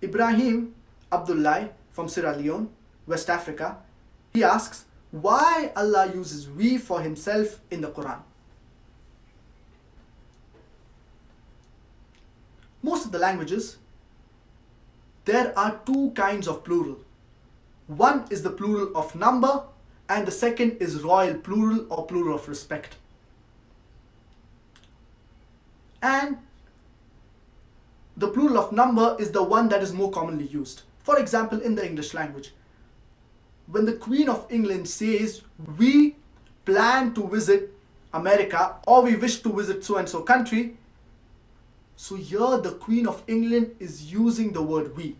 Ibrahim Abdullah from Sierra Leone, West Africa, he asks, why Allah uses we for himself in the Quran? Most of the languages, there are two kinds of plural. One is the plural of number, and the second is royal plural or plural of respect. And the plural of number is the one that is more commonly used. For example, in the English language, when the Queen of England says, we plan to visit America, or we wish to visit so and so country, so here the Queen of England is using the word we.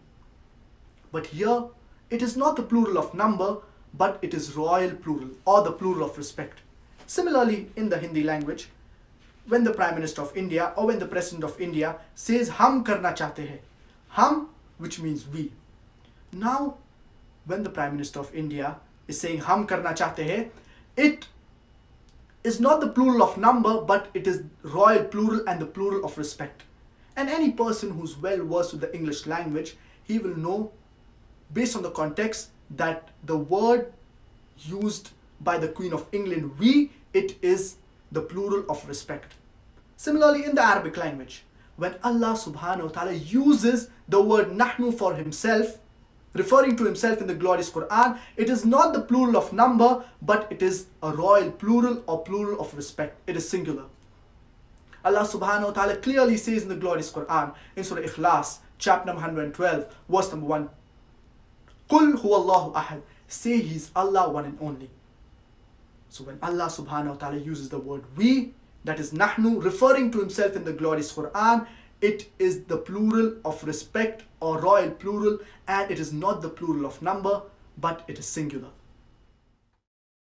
But here, it is not the plural of number, but it is royal plural or the plural of respect. Similarly, in the Hindi language, when the Prime Minister of India or when the President of India says, hum karna chahte hai, hum, which means we. Now, when the Prime Minister of India is saying hum karna chahte hai, it is not the plural of number, but it is royal plural and the plural of respect. And any person who's well versed with the English language, he will know based on the context that the word used by the Queen of England, we, it is the plural of respect. Similarly, in the Arabic language, when Allah subhanahu wa ta'ala uses the word nahnu for himself, referring to himself in the glorious Quran, it is not the plural of number, but it is a royal plural or plural of respect. It is singular. Allah subhanahu wa ta'ala clearly says in the glorious Quran, in Surah Ikhlas, chapter number 112, verse number 1, Qul huwa Allahu ahad. Say he is Allah, one and only. So when Allah subhanahu wa ta'ala uses the word we, that is nahnu, referring to himself in the glorious Quran, it is the plural of respect or royal plural, and it is not the plural of number, but it is singular.